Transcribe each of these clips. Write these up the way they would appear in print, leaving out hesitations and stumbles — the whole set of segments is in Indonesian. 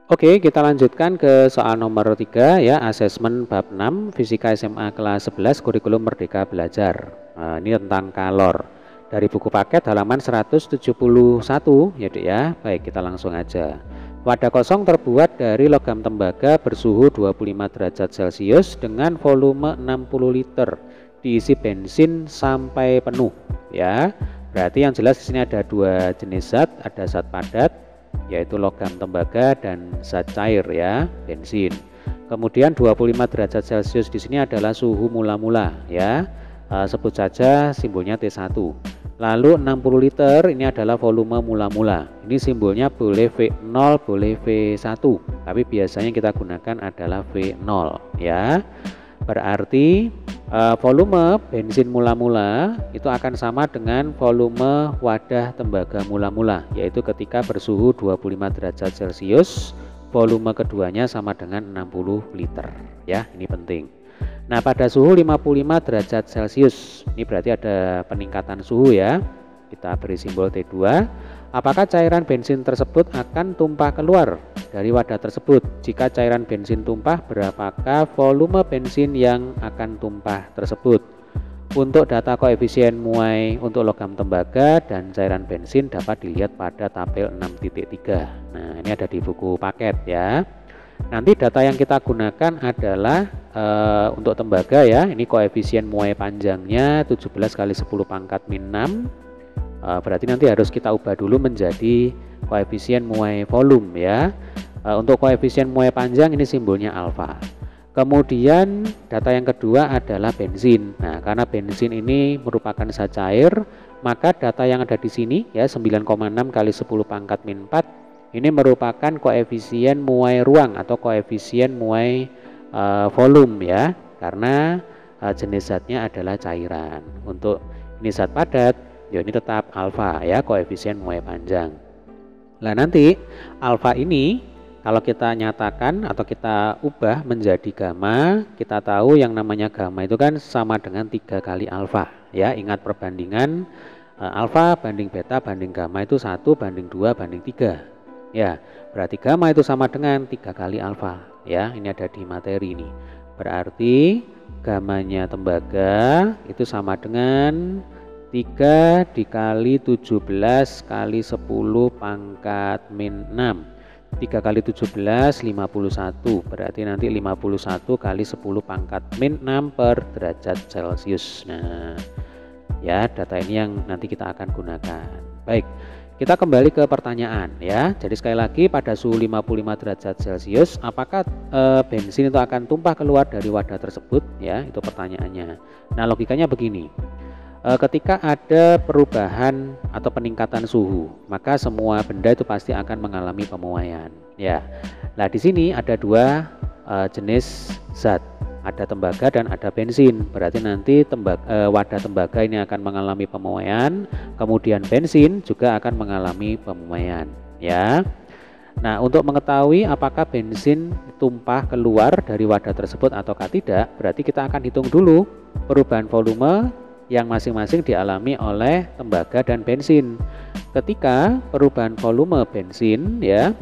Oke, kita lanjutkan ke soal nomor 3 ya, asesmen bab 6 Fisika SMA kelas 11 kurikulum Merdeka Belajar. Nah, ini tentang kalor. Dari buku paket halaman 171 ya, Dek ya. Baik, kita langsung aja. Wadah kosong terbuat dari logam tembaga bersuhu 25 derajat Celcius dengan volume 60 liter. Diisi bensin sampai penuh ya. Berarti yang jelas di sini ada dua jenis zat, ada zat padat yaitu logam tembaga dan zat cair ya, bensin. Kemudian 25 derajat Celcius di sini adalah suhu mula-mula ya. Sebut saja simbolnya T1. Lalu 60 liter ini adalah volume mula-mula. Ini simbolnya boleh V0, boleh V1, tapi biasanya kita gunakan adalah V0 ya. Berarti volume bensin mula-mula itu akan sama dengan volume wadah tembaga mula-mula, yaitu ketika bersuhu 25 derajat Celcius, volume keduanya sama dengan 60 liter ya, ini penting. Nah, pada suhu 55 derajat Celcius, ini berarti ada peningkatan suhu ya. Kita beri simbol T2. Apakah cairan bensin tersebut akan tumpah keluar dari wadah tersebut? Jika cairan bensin tumpah, berapakah volume bensin yang akan tumpah tersebut? Untuk data koefisien muai untuk logam tembaga dan cairan bensin dapat dilihat pada tabel 6.3. Nah, ini ada di buku paket ya. Nanti data yang kita gunakan adalah untuk tembaga ya. Ini koefisien muai panjangnya 17 kali 10 pangkat min 6. Berarti nanti harus kita ubah dulu menjadi koefisien muai volume ya. Untuk koefisien muai panjang ini simbolnya alfa. Kemudian data yang kedua adalah bensin. Nah, karena bensin ini merupakan zat cair, maka data yang ada di sini ya 9,6 kali 10 pangkat min 4 ini merupakan koefisien muai ruang atau koefisien muai volume ya, karena jenis zatnya adalah cairan. Untuk ini zat padat, ya ini tetap alfa ya, koefisien muai panjang. Nah, nanti alfa ini kalau kita nyatakan atau kita ubah menjadi gamma, kita tahu yang namanya gamma itu kan sama dengan 3 kali alfa ya. Ingat perbandingan alfa banding beta banding gamma itu 1 banding 2 banding 3 ya. Berarti gamma itu sama dengan 3 kali alfa ya. Ini ada di materi ini. Berarti gammanya tembaga itu sama dengan 3 dikali 17 kali 10 pangkat min 6. 3 kali 17 51, berarti nanti 51 kali 10 pangkat min 6 per derajat Celcius. Nah ya, data ini yang nanti kita akan gunakan. Baik, kita kembali ke pertanyaan ya. Jadi sekali lagi, pada suhu 55 derajat Celcius apakah bensin itu akan tumpah keluar dari wadah tersebut ya, itu pertanyaannya. Nah, logikanya begini. Ketika ada perubahan atau peningkatan suhu, maka semua benda itu pasti akan mengalami pemuaian ya. Nah, di sini ada dua jenis zat, ada tembaga dan ada bensin. Berarti nanti wadah tembaga ini akan mengalami pemuaian, kemudian bensin juga akan mengalami pemuaian ya. Nah, untuk mengetahui apakah bensin tumpah keluar dari wadah tersebut ataukah tidak, berarti kita akan hitung dulu perubahan volume yang masing-masing dialami oleh tembaga dan bensin. Ketika perubahan volume bensin ya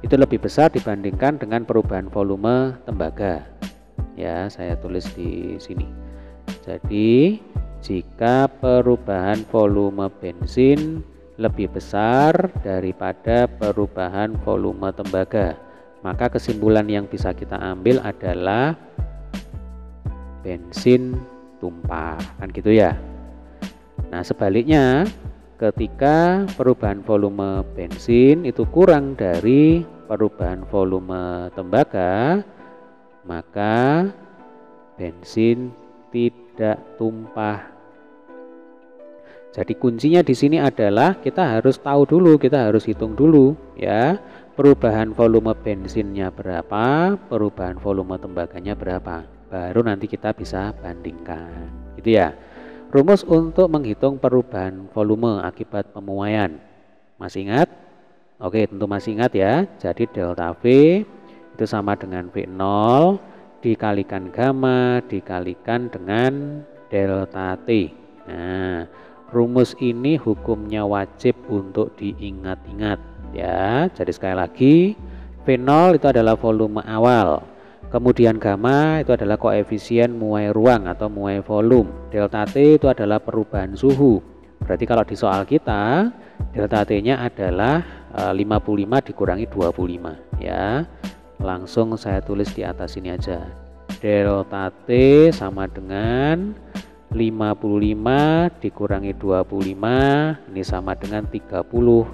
itu lebih besar dibandingkan dengan perubahan volume tembaga. Ya, saya tulis di sini. Jadi, jika perubahan volume bensin lebih besar daripada perubahan volume tembaga, maka kesimpulan yang bisa kita ambil adalah bensin tumpah, kan gitu ya. Nah, sebaliknya ketika perubahan volume bensin itu kurang dari perubahan volume tembaga, maka bensin tidak tumpah. Jadi kuncinya di sini adalah kita harus tahu dulu, kita harus hitung dulu ya, perubahan volume bensinnya berapa, perubahan volume tembaganya berapa. Baru nanti kita bisa bandingkan gitu ya. Rumus untuk menghitung perubahan volume akibat pemuaian, masih ingat? Oke, tentu masih ingat ya. Jadi delta V itu sama dengan V0 dikalikan gamma dikalikan dengan delta T. Nah, rumus ini hukumnya wajib untuk diingat-ingat ya. Jadi sekali lagi, V0 itu adalah volume awal. Kemudian gamma itu adalah koefisien muai ruang atau muai volume. Delta T itu adalah perubahan suhu. Berarti kalau di soal kita delta T-nya adalah 55 dikurangi 25 ya. Langsung saya tulis di atas ini aja. Delta T sama dengan 55 dikurangi 25, ini sama dengan 30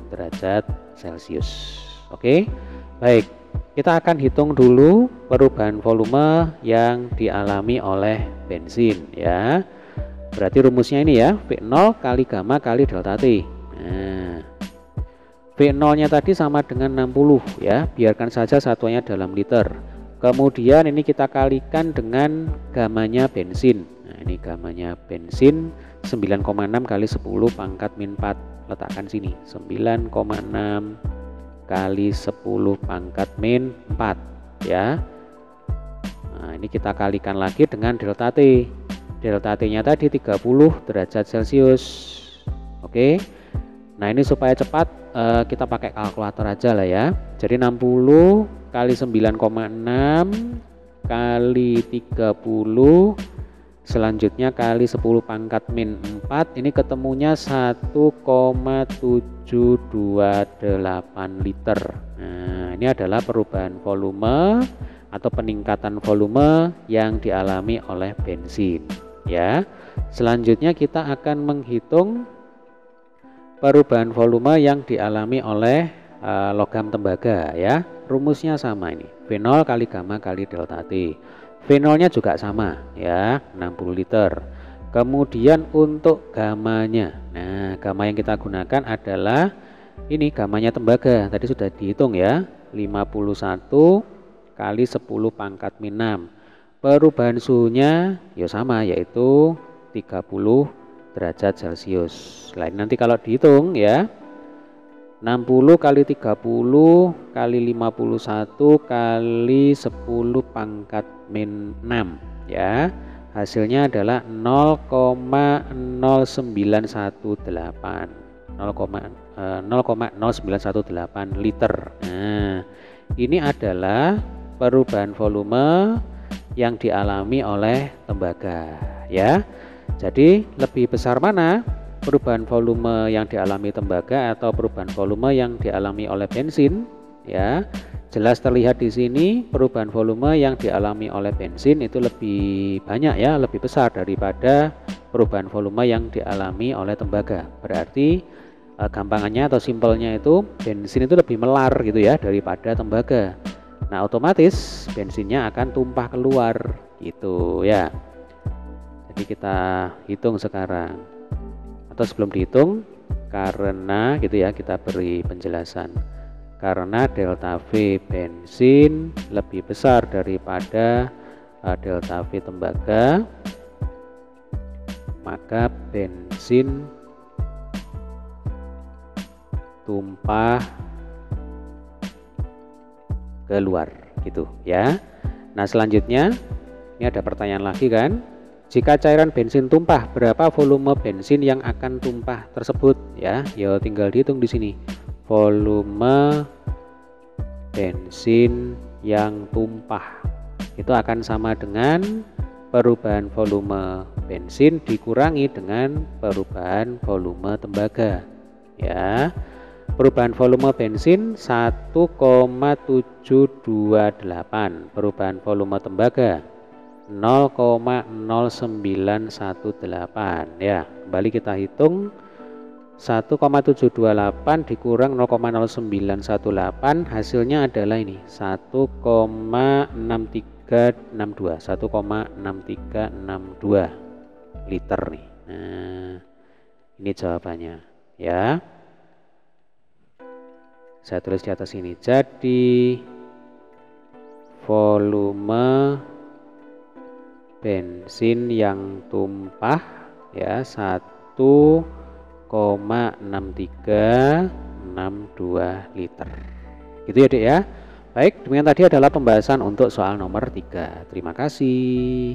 derajat Celcius. Oke. Baik. Kita akan hitung dulu perubahan volume yang dialami oleh bensin ya. Berarti rumusnya ini ya, V0 kali gamma kali delta T. Nah, V0-nya tadi sama dengan 60 ya, biarkan saja satuannya dalam liter. Kemudian ini kita kalikan dengan gamanya bensin. Nah, ini gamanya bensin 9,6 kali 10 pangkat min 4. Letakkan sini, 9,6 kali 10 pangkat min 4 ya. Nah, ini kita kalikan lagi dengan delta T. Delta T nya tadi 30 derajat Celcius. Oke. Nah, ini supaya cepat kita pakai kalkulator aja lah ya. Jadi 60 kali 9,6 kali 30 selanjutnya kali 10 pangkat min 4, ini ketemunya 1,728 liter. Nah, ini adalah perubahan volume atau peningkatan volume yang dialami oleh bensin ya. Selanjutnya kita akan menghitung perubahan volume yang dialami oleh logam tembaga ya. Rumusnya sama ini, V0 kali gamma kali delta T. V0-nya juga sama ya, 60 liter. Kemudian untuk gamanya, nah gamma yang kita gunakan adalah ini gamanya tembaga, tadi sudah dihitung ya, 51 kali 10 pangkat min 6. Perubahan suhunya ya sama, yaitu 30 derajat Celcius. Lain nanti kalau dihitung ya, 60 kali 30 kali 51 kali 10 pangkat min 6 ya. Hasilnya adalah 0,0918 0,0918 liter. Nah, ini adalah perubahan volume yang dialami oleh tembaga ya. Jadi lebih besar mana perubahan volume yang dialami tembaga atau perubahan volume yang dialami oleh bensin ya? Jelas terlihat di sini perubahan volume yang dialami oleh bensin itu lebih banyak ya, lebih besar daripada perubahan volume yang dialami oleh tembaga. Berarti gampangannya atau simpelnya itu bensin itu lebih melar gitu ya daripada tembaga. Nah, otomatis bensinnya akan tumpah keluar gitu ya. Jadi kita hitung sekarang. Atau sebelum dihitung, karena gitu ya, kita beri penjelasan. Karena delta V bensin lebih besar daripada delta V tembaga, maka bensin tumpah keluar gitu ya. Nah, selanjutnya ini ada pertanyaan lagi kan? Jika cairan bensin tumpah, berapa volume bensin yang akan tumpah tersebut ya? Ya tinggal dihitung di sini. Volume bensin yang tumpah itu akan sama dengan perubahan volume bensin dikurangi dengan perubahan volume tembaga ya. Perubahan volume bensin 1,728, perubahan volume tembaga 0,0918 ya. Kembali kita hitung, 1,728 dikurang 0,0918, hasilnya adalah ini 1,6362 liter nih. Nah, ini jawabannya ya. Saya tulis di atas ini. Jadi volume bensin yang tumpah ya 1,6362 liter. Gitu ya, Dek ya. Baik, demikian tadi adalah pembahasan untuk soal nomor 3. Terima kasih.